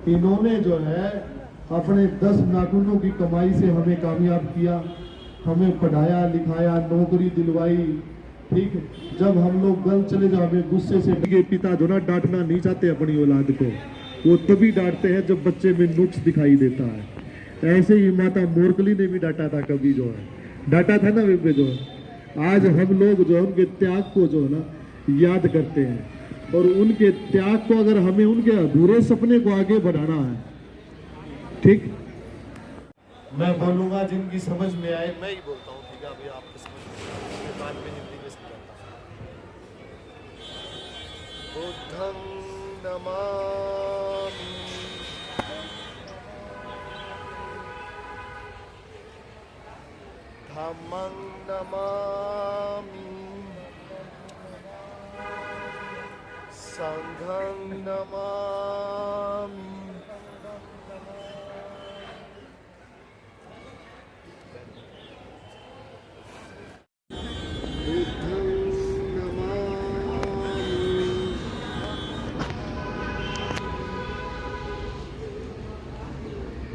इन्होंने जो है अपने 10 नाखूनों की कमाई से हमें कामयाब किया, हमें पढ़ाया लिखाया, नौकरी दिलवाई। ठीक, जब हम लोग गलत चले जाओ हमें गुस्से से, पिता जो ना डांटना नहीं चाहते अपनी औलाद को, वो तभी डांटते हैं जब बच्चे में नुक्स दिखाई देता है। ऐसे ही माता मोरकली ने भी डांटा था, कभी जो है डांटा था ना वे जो है। आज हम लोग जो है उनके त्याग को जो है ना याद करते हैं, और उनके त्याग को, अगर हमें उनके अधूरे सपने को आगे बढ़ाना है, ठीक, मैं बोलूंगा जिनकी समझ में आए मैं ही बोलता हूँ, ठीक है? अभी आपको समझ में बाद में हिंदी में समझाता हूँ। बुद्धं नमामि, धम्मं नमामि, संघं नमामि,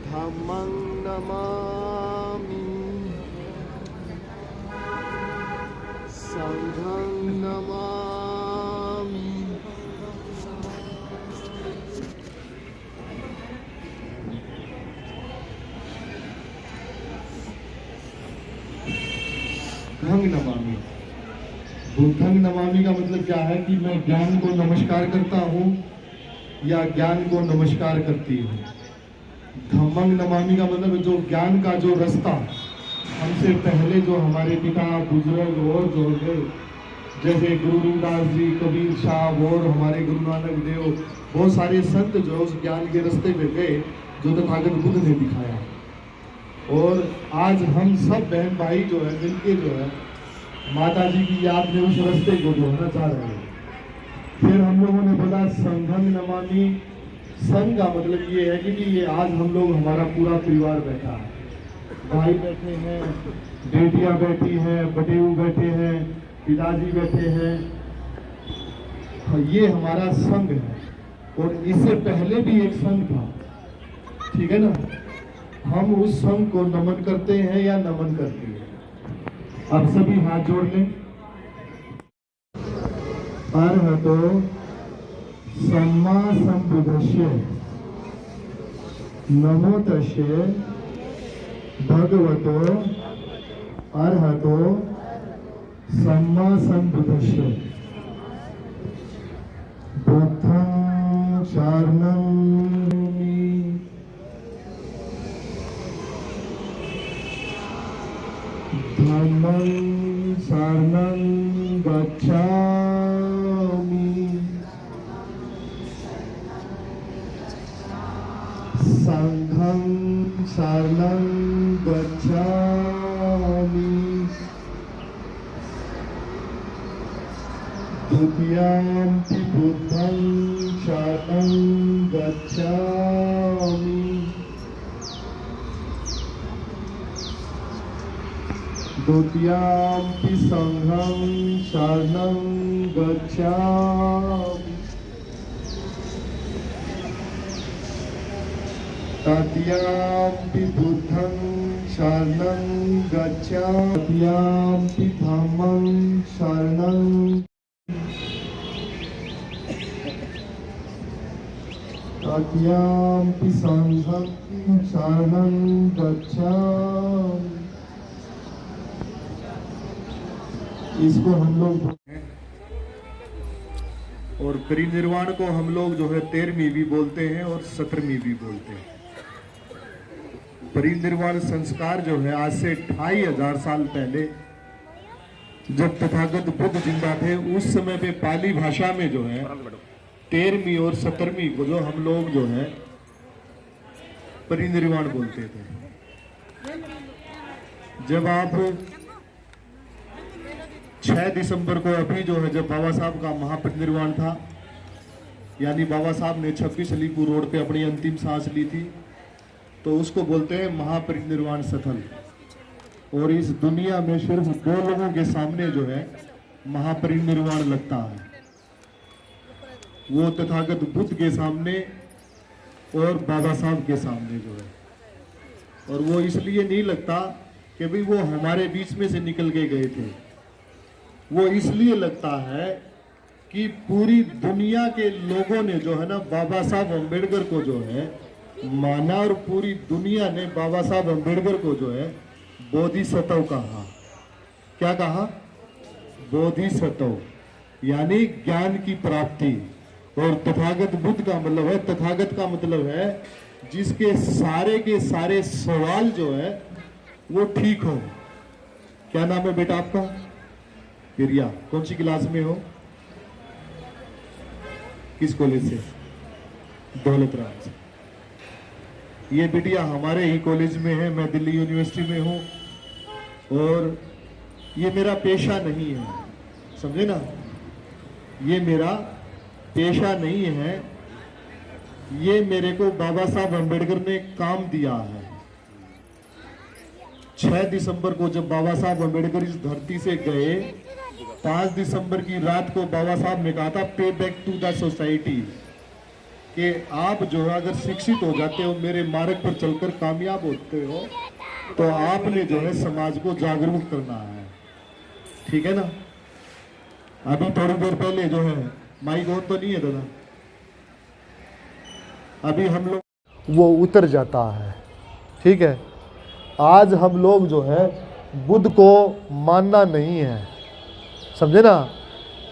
धम्मं नमामि, संघं नमामि, बुद्धं नमामि। बुद्धं नमामि का मतलब क्या है कि मैं ज्ञान को नमस्कार करता हूँ या ज्ञान को नमस्कार करती हूँ। धम्मं नमामि का मतलब जो ज्ञान का जो रास्ता हमसे पहले जो हमारे पिता बुजुर्ग और जो गए, जैसे गुरु रविदास जी, कबीर साहब और हमारे गुरु नानक देव, बहुत सारे संत जो उस ज्ञान के रास्ते पे गए जो तथागत बुद्ध ने दिखाया। और आज हम सब बहन भाई जो है मिलके जो है माता जी की याद में उस रास्ते को जोड़ना चाह रहे हैं। फिर हम लोगों ने बोला संघं नमामि। संघ का मतलब ये है कि ये आज हम लोग, हमारा पूरा परिवार बैठा है, भाई बैठे हैं, बेटियां बैठी हैं, बटेऊ बैठे हैं, पिताजी बैठे हैं, ये हमारा संघ है। और इससे पहले भी एक संघ था, ठीक है ना? हम उस संघ को नमन करते हैं या नमन करती है? अब सभी हाथ जोड़ लें। अरहतो सम्मा संबुद्धस्य नमो तस्से भगवतो अरहतो सम्मा संबुद्धस्य। बुद्धं शरणं धम्मं शरणं गच्छामि, संघं शरणं गच्छामि, द्वितीयम्पि बुद्धं शरणं गच्छामि, द्वितीयम्पि संघं शरणं गच्छामि, तृतीयम्पि बुद्धं शरणं गच्छामि, तृतीयम्पि धम्मं शरणं, तृतीयम्पि संघं शरणं गच्छामि। इसको हम लोग, और परिनिर्वाण को हम लोग जो है 13वीं भी बोलते हैं और 17वीं भी बोलते हैं। परिनिर्वाण संस्कार जो है आज से 2500 साल पहले जब तथागत बुद्ध जिंदा थे, उस समय पे पाली भाषा में जो है 13वीं और 17वीं को जो हम लोग जो है परिनिर्वाण बोलते थे। जब आप 6 दिसंबर को अभी जो है जब बाबा साहब का महापरिनिर्वाण था, यानी बाबा साहब ने 26 अलीपुर रोड पे अपनी अंतिम सांस ली थी, तो उसको बोलते हैं महापरिनिर्वाण स्थल। और इस दुनिया में सिर्फ 2 लोगों के सामने जो है महापरिनिर्वाण लगता है, वो तथागत बुद्ध के सामने और बाबा साहब के सामने जो है। और वो इसलिए नहीं लगता कि भाई वो हमारे बीच में से निकल के गए थे, वो इसलिए लगता है कि पूरी दुनिया के लोगों ने जो है ना बाबा साहब अम्बेडकर को जो है माना, और पूरी दुनिया ने बाबा साहब अम्बेडकर को जो है बोधिसत्व कहा। क्या कहा? बोधिसत्व, यानी ज्ञान की प्राप्ति। और तथागत बुद्ध का मतलब है, तथागत का मतलब है जिसके सारे के सारे सवाल जो है वो ठीक हो। क्या नाम है बेटा आपका? प्रिया। कौन सी क्लास में हो? किस कॉलेज से? दौलत राम से। ये बिटिया हमारे ही कॉलेज में है, मैं दिल्ली यूनिवर्सिटी में हूं। और ये मेरा पेशा नहीं है, समझे ना, ये मेरा पेशा नहीं है, ये मेरे को बाबा साहब अम्बेडकर ने काम दिया है। 6 दिसंबर को जब बाबा साहब अम्बेडकर इस धरती से गए, 5 दिसंबर की रात को बाबा साहब ने कहा था पे बैक टू द सोसाइटी, कि आप जो है अगर शिक्षित हो जाते हो, मेरे मार्ग पर चलकर कामयाब होते हो, तो आपने जो है समाज को जागरूक करना है। ठीक है ना? अभी थोड़ी देर पहले जो है माइक ऑन तो नहीं है दादा, अभी हम लोग वो उतर जाता है। ठीक है, आज हम लोग जो है बुद्ध को मानना नहीं है, समझे ना।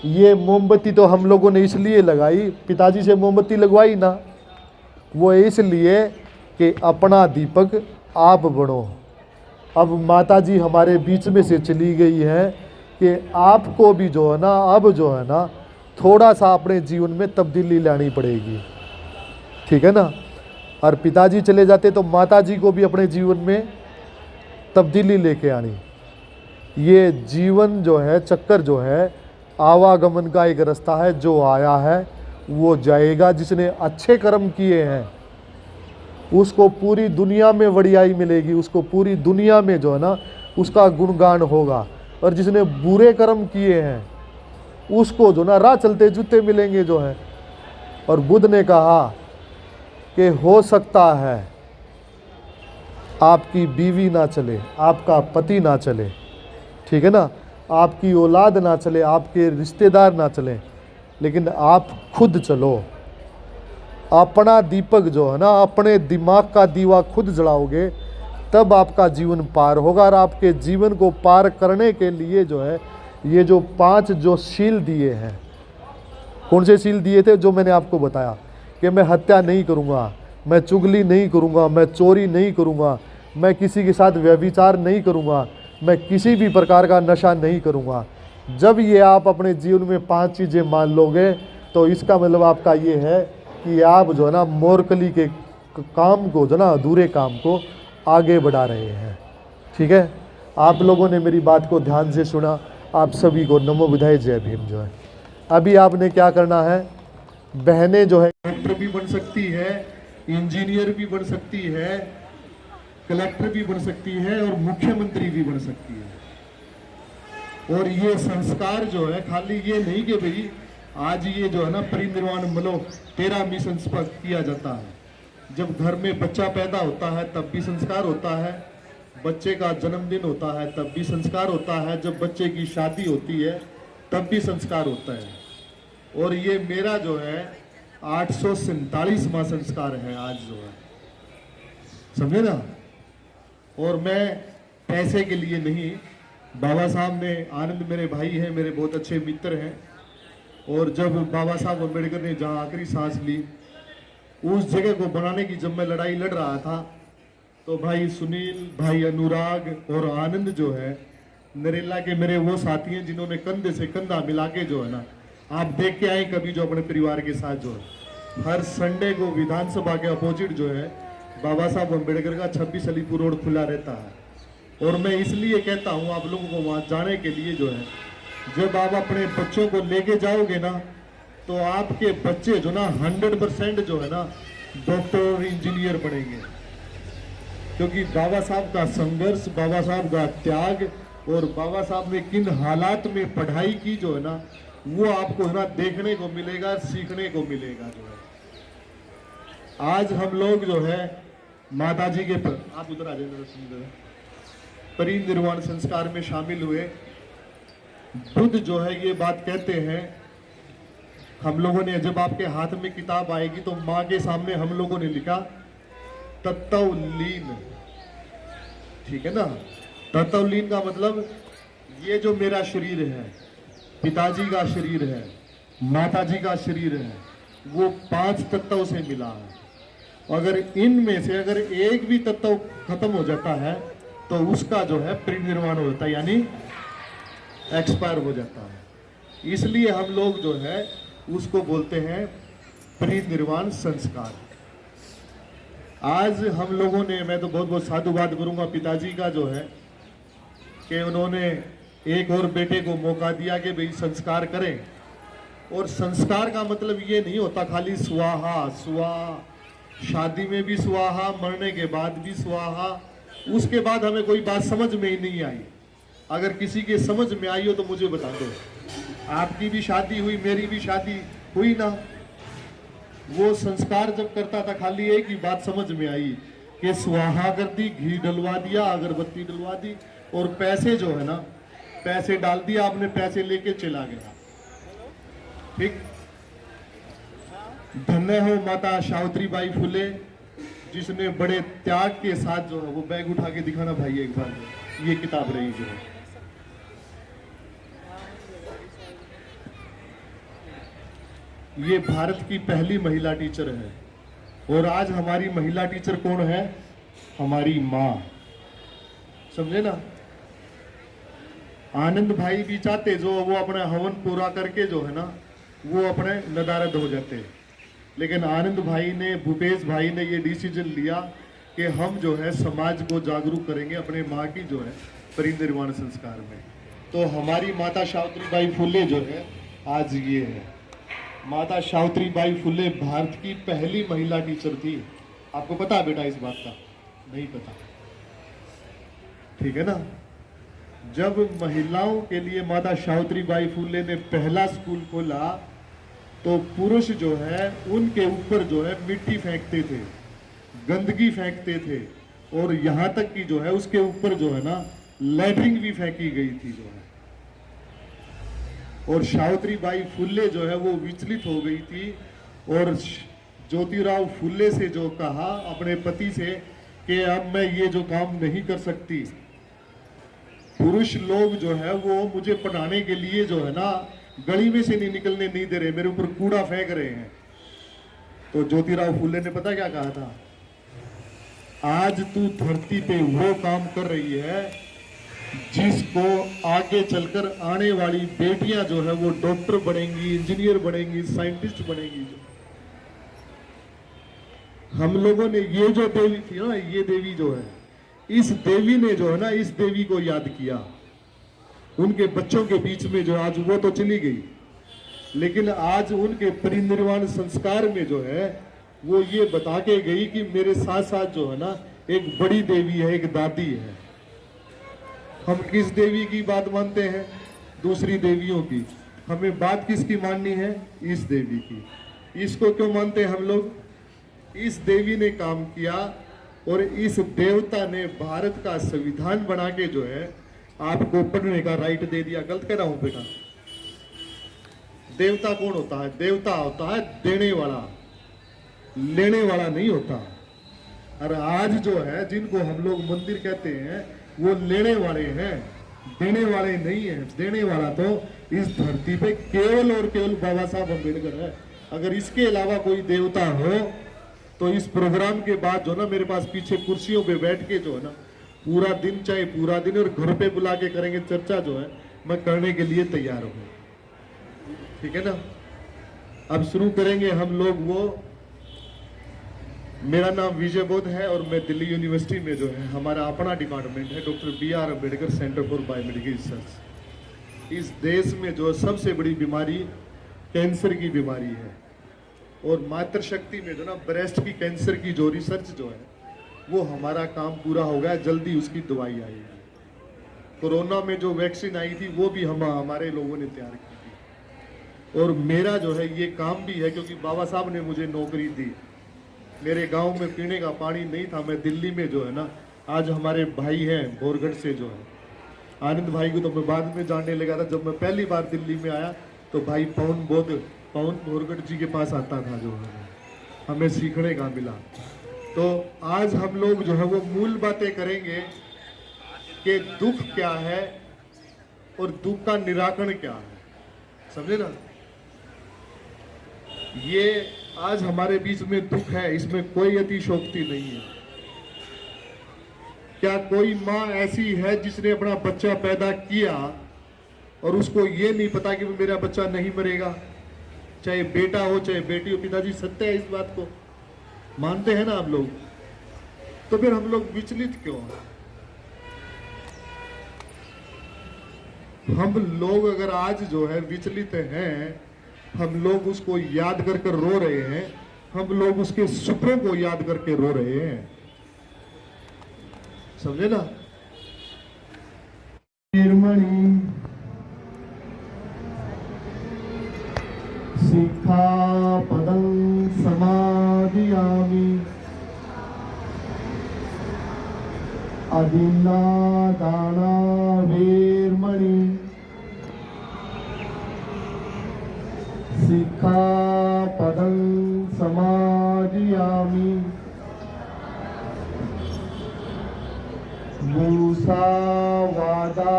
ये मोमबत्ती तो हम लोगों ने इसलिए लगाई, पिताजी से मोमबत्ती लगवाई ना, वो इसलिए कि अपना दीपक आप बढ़ो। अब माताजी हमारे बीच में से चली गई है कि आपको भी जो है ना, अब जो है ना थोड़ा सा अपने जीवन में तब्दीली लानी पड़ेगी। ठीक है ना? और पिताजी चले जाते तो माताजी को भी अपने जीवन में तब्दीली लेके आनी। ये जीवन जो है, चक्कर जो है, आवागमन का एक रास्ता है। जो आया है वो जाएगा। जिसने अच्छे कर्म किए हैं उसको पूरी दुनिया में वड़ियाई मिलेगी, उसको पूरी दुनिया में जो है ना उसका गुणगान होगा। और जिसने बुरे कर्म किए हैं उसको जो ना राह चलते जूते मिलेंगे जो है। और बुद्ध ने कहा कि हो सकता है आपकी बीवी ना चले, आपका पति ना चले, ठीक है ना, आपकी औलाद ना चले, आपके रिश्तेदार ना चले, लेकिन आप खुद चलो। अपना दीपक जो है ना, अपने दिमाग का दीवा खुद जलाओगे, तब आपका जीवन पार होगा। और आपके जीवन को पार करने के लिए जो है ये जो 5 जो शील दिए हैं, कौन से शील दिए थे? जो मैंने आपको बताया कि मैं हत्या नहीं करूँगा, मैं चुगली नहीं करूँगा, मैं चोरी नहीं करूँगा, मैं किसी के साथ व्यभिचार नहीं करूँगा, मैं किसी भी प्रकार का नशा नहीं करूँगा। जब ये आप अपने जीवन में 5 चीज़ें मान लोगे तो इसका मतलब आपका ये है कि आप जो है ना मोरकली के काम को, जो ना अधूरे काम को आगे बढ़ा रहे हैं। ठीक है, आप लोगों ने मेरी बात को ध्यान से सुना। आप सभी को नमो बुद्धाय, जय भीम। जो है अभी आपने क्या करना है, बहनें जो है डॉक्टर भी बन सकती है, इंजीनियर भी बन सकती है, कलेक्टर भी बन सकती है और मुख्यमंत्री भी बन सकती है। और ये संस्कार जो है खाली ये नहीं कि भाई आज ये जो है ना परिनिर्वाण मतलब 13 मिशन पर किया जाता है। जब घर में बच्चा पैदा होता है तब भी संस्कार होता है, बच्चे का जन्मदिन होता है तब भी संस्कार होता है, जब बच्चे की शादी होती है तब भी संस्कार होता है। और ये मेरा जो है 847वां संस्कार है आज जो है, समझे ना। और मैं पैसे के लिए नहीं, बाबा साहब ने, आनंद मेरे भाई हैं, मेरे बहुत अच्छे मित्र हैं। और जब बाबा साहब अम्बेडकर ने जहाँ आखिरी सांस ली, उस जगह को बनाने की जब मैं लड़ाई लड़ रहा था, तो भाई सुनील, भाई अनुराग और आनंद जो है नरेला के मेरे वो साथी हैं जिन्होंने कंधे से कंधा मिला के जो है ना, आप देख के आए कभी जो अपने परिवार के साथ जो है हर संडे को विधानसभा के अपोजिट जो है बाबा साहब अम्बेडकर का 26 अलीपुर रोड खुला रहता है। और मैं इसलिए कहता हूँ आप लोगों को वहाँ जाने के लिए जो है, जब आप अपने बच्चों को लेके जाओगे ना तो आपके बच्चे जो ना 100% जो है ना डॉक्टर और इंजीनियर बनेंगे। क्योंकि बाबा साहब का संघर्ष, बाबा साहब का त्याग और बाबा साहब ने किन हालात में पढ़ाई की जो है ना, वो आपको ना देखने को मिलेगा, सीखने को मिलेगा जो है। आज हम लोग जो है माता जी के आप उधर आ जाए परिनिर्वाण संस्कार में शामिल हुए। बुद्ध जो है ये बात कहते हैं, हम लोगों ने जब आपके हाथ में किताब आएगी तो माँ के सामने हम लोगों ने लिखा तत्वलीन, ठीक है ना। तत्वलीन का मतलब ये जो मेरा शरीर है, पिताजी का शरीर है, माताजी का शरीर है, वो 5 तत्वों से मिला है। अगर इनमें से अगर एक भी तत्व खत्म हो जाता है तो उसका जो है परिनिर्वाण होता है, यानी एक्सपायर हो जाता है। इसलिए हम लोग जो है उसको बोलते हैं परिनिर्वाण संस्कार। आज हम लोगों ने, मैं तो बहुत बहुत साधुवाद करूंगा पिताजी का जो है कि उन्होंने एक और बेटे को मौका दिया कि भाई संस्कार करें। और संस्कार का मतलब ये नहीं होता खाली स्वाहा स्वाहा, शादी में भी स्वाहा, मरने के बाद भी स्वाहा। उसके बाद हमें कोई बात समझ में ही नहीं आई। अगर किसी के समझ में आई हो तो मुझे बता दो। आपकी भी शादी हुई, मेरी भी शादी हुई ना। वो संस्कार जब करता था खाली एक ही बात समझ में आई कि स्वाहा कर दी, घी डलवा दिया, अगरबत्ती डलवा दी और पैसे जो है ना, पैसे डाल दिया आपने, पैसे लेके चला गया। ठीक। धन्य हो माता सावित्री बाई फुले, जिसने बड़े त्याग के साथ जो है वो बैग उठा के दिखाना भाई एक बार, ये किताब रही जो है। ये भारत की पहली महिला टीचर है। और आज हमारी महिला टीचर कौन है? हमारी माँ, समझे ना। आनंद भाई भी चाहते जो वो अपना हवन पूरा करके जो है ना वो अपने नदारद हो जाते, लेकिन आनंद भाई ने, भूपेश भाई ने ये डिसीजन लिया कि हम जो है समाज को जागरूक करेंगे अपने माँ की जो है परिनिर्वाण संस्कार में। तो हमारी माता सावित्री बाई फुले जो है आज ये है। माता सावित्री बाई फुले भारत की पहली महिला टीचर थी। आपको पता है बेटा इस बात का? नहीं पता, ठीक है ना। जब महिलाओं के लिए माता सावित्री बाई फुले ने पहला स्कूल खोला तो पुरुष जो है उनके ऊपर जो है मिट्टी फेंकते थे, गंदगी फेंकते थे, और यहाँ तक कि जो है उसके ऊपर जो है ना लैट्रिन भी फेंकी गई थी जो है। और सावित्री बाई फुले जो है वो विचलित हो गई थी और ज्योतिराव फुले से जो कहा अपने पति से कि अब मैं ये जो काम नहीं कर सकती, पुरुष लोग जो है वो मुझे पढ़ाने के लिए जो है ना गली में से नहीं निकलने नहीं दे रहे, मेरे ऊपर कूड़ा फेंक रहे हैं। तो ज्योतिराव फुले ने पता क्या कहा था? आज तू धरती पे वो काम कर रही है जिसको आगे चलकर आने वाली बेटियां जो है वो डॉक्टर बनेंगी, इंजीनियर बनेंगी, साइंटिस्ट बनेंगी। जो हम लोगों ने ये जो देवी थी ना, ये देवी जो है, इस देवी ने जो है ना इस देवी को याद किया उनके बच्चों के बीच में। जो आज वो तो चली गई, लेकिन आज उनके परिनिर्वाण संस्कार में जो है वो ये बता के गई कि मेरे साथ साथ जो है ना एक बड़ी देवी है, एक दादी है। हम किस देवी की बात मानते हैं? दूसरी देवियों की। हमें बात किसकी माननी है? इस देवी की। इसको क्यों मानते हैं हम लोग? इस देवी ने काम किया और इस देवता ने भारत का संविधान बना के जो है आपको पढ़ने का राइट दे दिया। गलत कह रहा हूं बेटा? देवता कौन होता है? देवता होता है देने वाला, लेने वाला नहीं होता। और आज जो है जिनको हम लोग मंदिर कहते हैं वो लेने वाले हैं, देने वाले नहीं है। देने वाला तो इस धरती पे केवल और केवल बाबा साहब अम्बेडकर है। अगर इसके अलावा कोई देवता हो तो इस प्रोग्राम के बाद जो ना मेरे पास पीछे कुर्सियों पे बैठ के जो है ना पूरा दिन, चाहे पूरा दिन, और घर पे बुला के करेंगे चर्चा जो है, मैं करने के लिए तैयार हूं। ठीक है ना। अब शुरू करेंगे हम लोग। वो मेरा नाम विजय बोध है और मैं दिल्ली यूनिवर्सिटी में जो है हमारा अपना डिपार्टमेंट है doctor BR Ambedkar centre for biomedical research. इस देश में जो सबसे बड़ी बीमारी कैंसर की बीमारी है, और मातृशक्ति में जो ना ब्रेस्ट की कैंसर की जो रिसर्च जो है वो हमारा काम पूरा हो गया, जल्दी उसकी दवाई आएगी। कोरोना में जो वैक्सीन आई थी वो भी हमारे लोगों ने तैयार की थी। और मेरा जो है ये काम भी है क्योंकि बाबा साहब ने मुझे नौकरी दी मेरे गांव में पीने का पानी नहीं था। मैं दिल्ली में जो है ना, आज हमारे भाई हैं बोरगढ़ से जो है, आनंद भाई को तो मैं बाद में जानने लगा था। जब मैं पहली बार दिल्ली में आया तो भाई पवन बोरगढ़ जी के पास आता था, जो है हमें सीखने का मिला। तो आज हम लोग जो है वो मूल बातें करेंगे कि दुख क्या है और दुख का निराकरण क्या है, समझे ना। ये आज हमारे बीच में दुख है, इसमें कोई अतिशोक्ति नहीं है। क्या कोई माँ ऐसी है जिसने अपना बच्चा पैदा किया और उसको ये नहीं पता कि मेरा बच्चा नहीं मरेगा, चाहे बेटा हो चाहे बेटी हो। पिताजी सत्य है, इस बात को मानते हैं ना आप लोग। तो फिर हम लोग विचलित क्यों हैं? हम लोग अगर आज जो है विचलित हैं, हम लोग उसको याद कर कर रो रहे हैं, हम लोग उसके सुखों को याद करके रो रहे हैं, समझे ना। सिक्खापदं समादियामि अदिन्नादाना वेरमणि सिक्खापदं समादियामि मूसावादा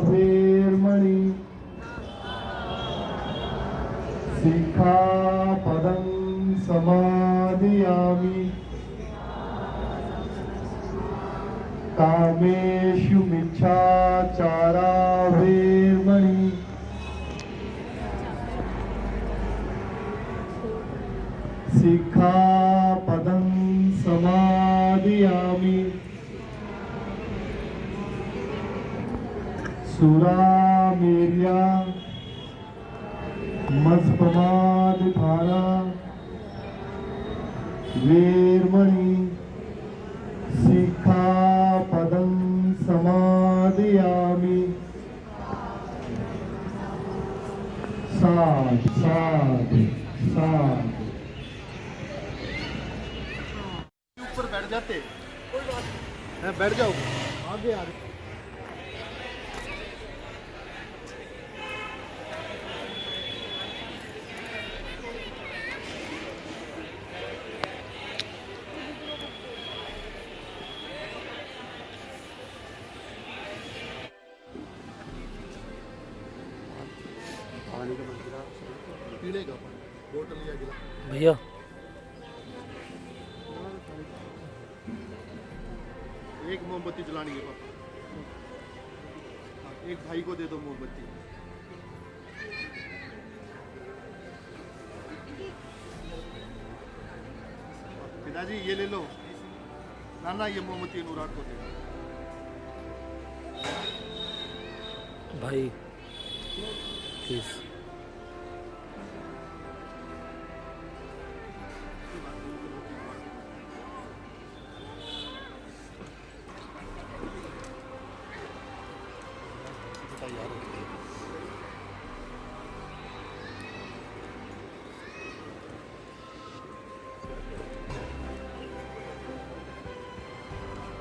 वेरमणि सिक्खापदं समादियामि कामेषु मिच्छाचारा वेरमणि सिक्खापदं समादियामि सुरामेर्या मज्पमादधारा वेरमणि सिक्खापदं समादियामि। साध साध साध। ऊपर बैठ जाते, कोई बात नहीं, बैठ जाओ आगे आगे। पीने का पानी बोतल या गिलास भैया। एक मोमबत्ती जलानी है पापा। एक भाई को दे दो मोमबत्ती। पिताजी ये ले लो। नाना ये मोमबत्ती अनुराग को दे दो। भाई प्लीज।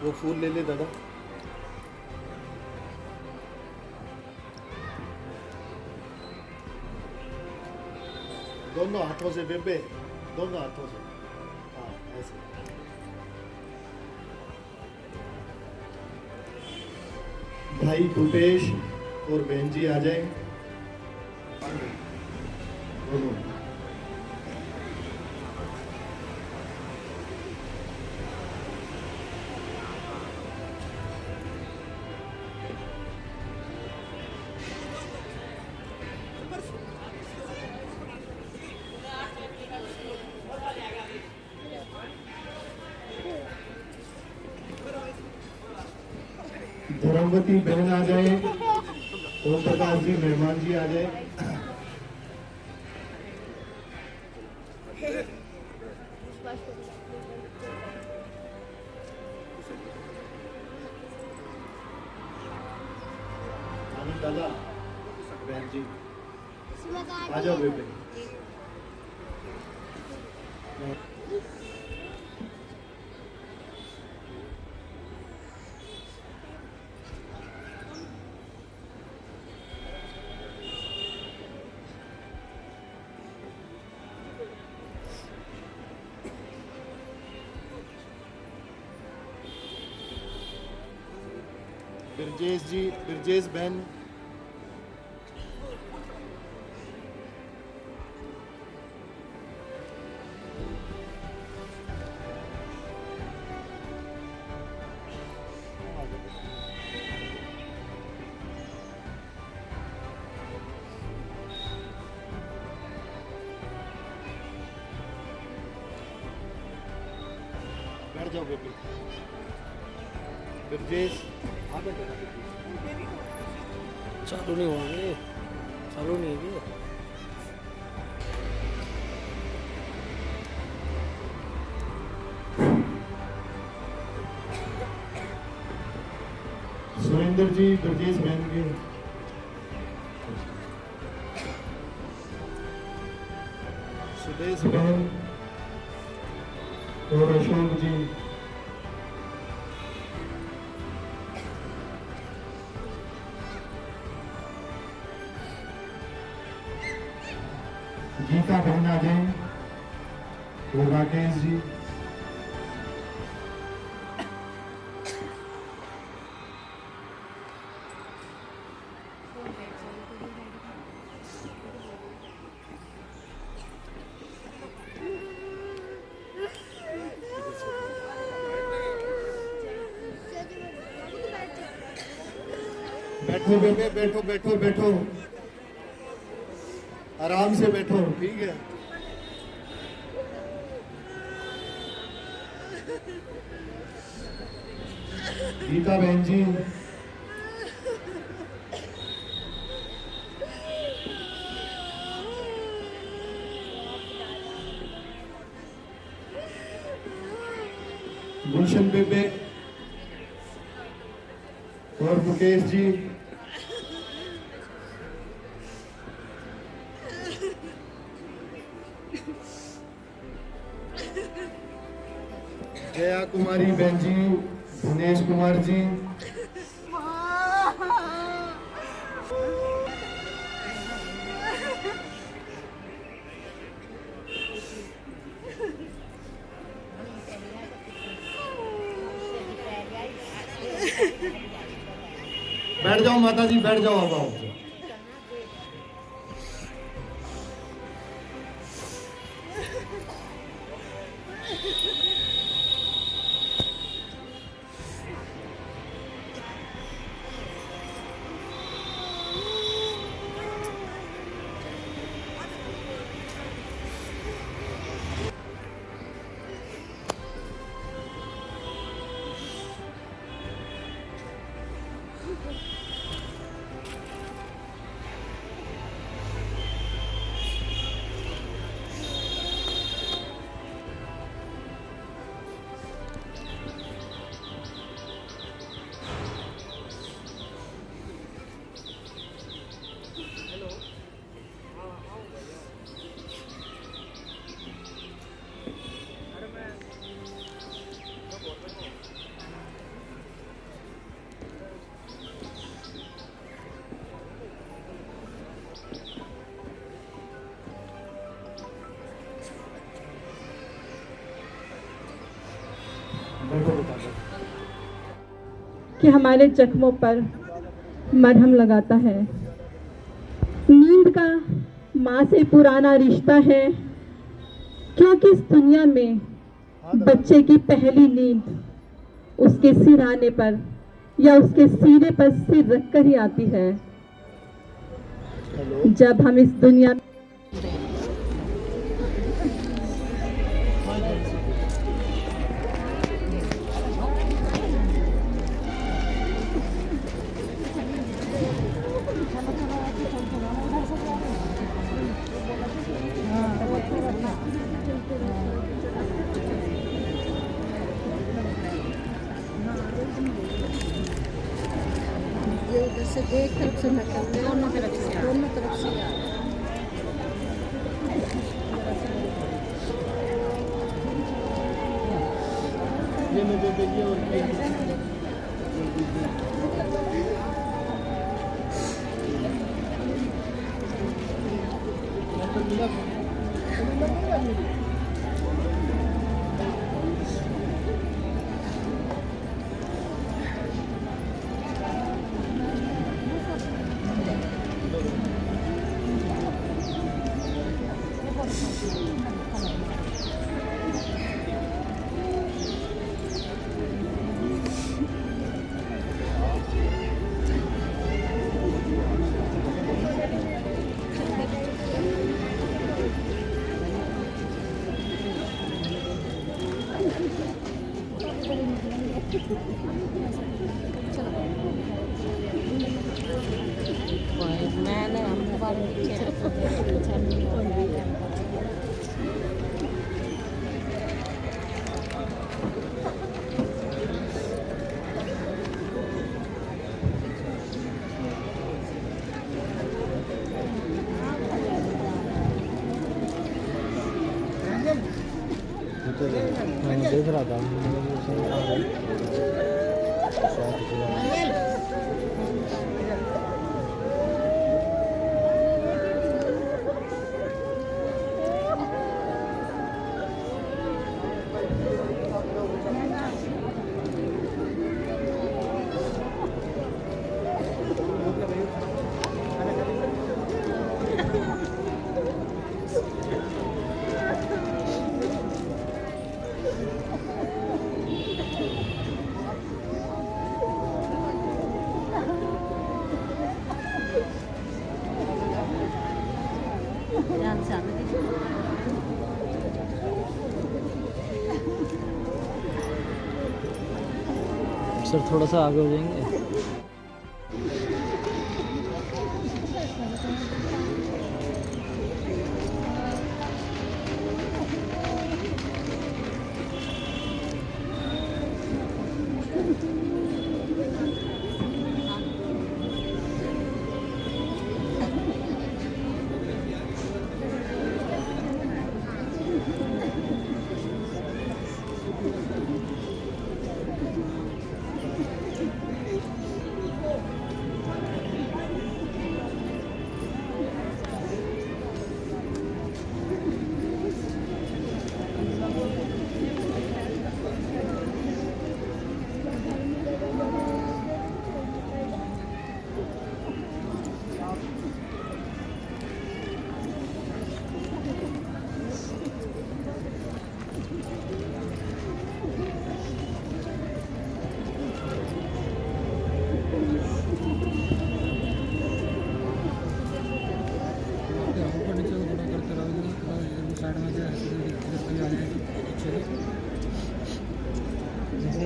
वो फूल ले ले दादा। दोनों हाथों से बेबे, दोनों हाथों से। हाँ ऐसे। भाई भूपेश और बहन जी आ जाए। दोनों। धर्मवती बहन आ जाए। ओम प्रकाश जी मेहमान जी आ जाए। आनंद दादा बहन जी आ जाओ बेबे। ब्रजेश जी, ब्रजेश बहन, बैठ जाओ बेबी। ब्रजेश, हाँ बेटा। चालू नहीं होंगे, चालू नहीं होंगे। सुरेंद्र जी, ब्रजेश बहन के, सुदेश बहन और अशोक जी, गीता बहन आ जाए और राकेश जी, बैठो बेबे, बैठो बैठो बैठो, आराम से बैठो, ठीक है। गीता बहन जी, गुलशन बेबे और मुकेश जी, जया कुमारी बहन जी, दिनेश कुमार जी, बैठ जाओ माता जी, बैठ जाओ। अब आओ। कि हमारे जख्मों पर मरहम लगाता है। नींद का माँ से पुराना रिश्ता है, क्योंकि इस दुनिया में बच्चे की पहली नींद उसके सिरहाने पर या उसके सीने पर सिर रखकर ही आती है। जब हम इस दुनिया में से एक तरफ से निकलते हैं, दोनों तरफ से ये मैं दे देंगे और मैंने मोबाइल मैं देख रहा था ध्यान से आने दीजिए। सर थोड़ा सा आगे हो जाएंगे।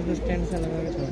स्टैंड से लगा के छोड़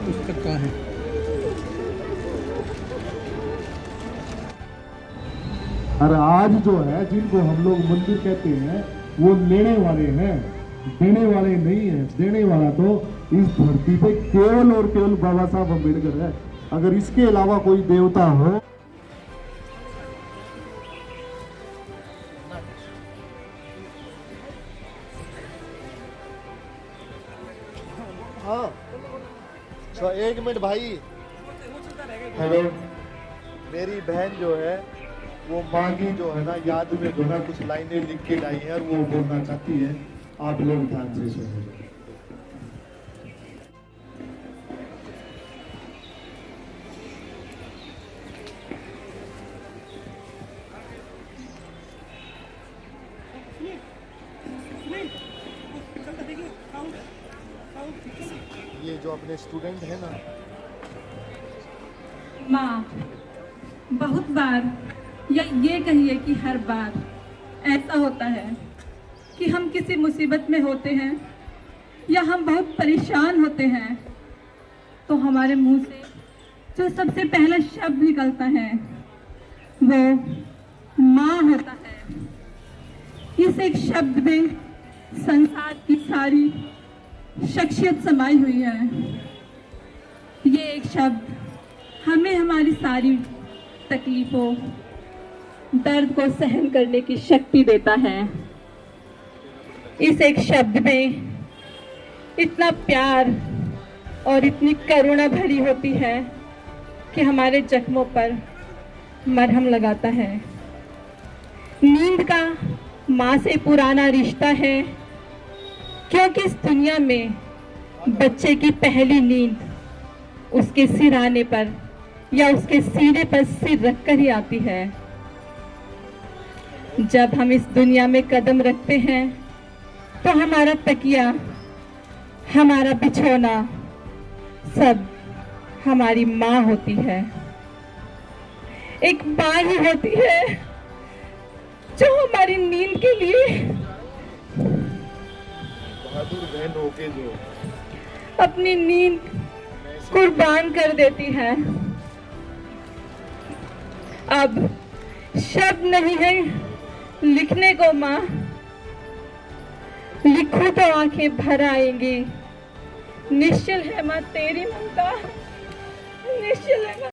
पुस्तक कहाँ है? और आज जो है जिनको हम लोग मंदिर कहते हैं वो लेने वाले हैं, देने वाले नहीं है। देने वाला तो इस धरती पे केवल और केवल बाबा साहब अम्बेडकर है। अगर इसके अलावा कोई देवता हो हाँ तो एक मिनट भाई। हेलो, मेरी बहन जो है वो माँ की जो है ना याद में जो है कुछ लाइनें लिख के लाई है और वो बोलना चाहती है। आप लोग ध्यान से सुनिए। ये जो अपने स्टूडेंट है ना, माँ बहुत बार या ये कहिए कि हर बार ऐसा होता है कि हम किसी मुसीबत में होते हैं या हम बहुत परेशान होते हैं तो हमारे मुंह से जो सबसे पहला शब्द निकलता है वो माँ होता है। इस एक शब्द में संसार की सारी शख्सियत समाई हुई है। ये एक शब्द हमें हमारी सारी तकलीफों, दर्द को सहन करने की शक्ति देता है। इस एक शब्द में इतना प्यार और इतनी करुणा भरी होती है कि हमारे जख्मों पर मरहम लगाता है। नींद का माँ से पुराना रिश्ता है, क्योंकि इस दुनिया में बच्चे की पहली नींद उसके सिरहाने पर या उसके सीने पर सिर रखकर ही आती है। जब हम इस दुनिया में कदम रखते हैं तो हमारा तकिया, हमारा बिछौना सब हमारी माँ होती है। एक माँ ही होती है जो हमारी नींद के लिए बहादुर बहन होके जो अपनी नींद कुर्बान कर देती है। अब शब्द नहीं है लिखने को माँ, लिखूं तो आंखें भर आएंगी। निश्चल है माँ तेरी ममता, निश्चल है माँ।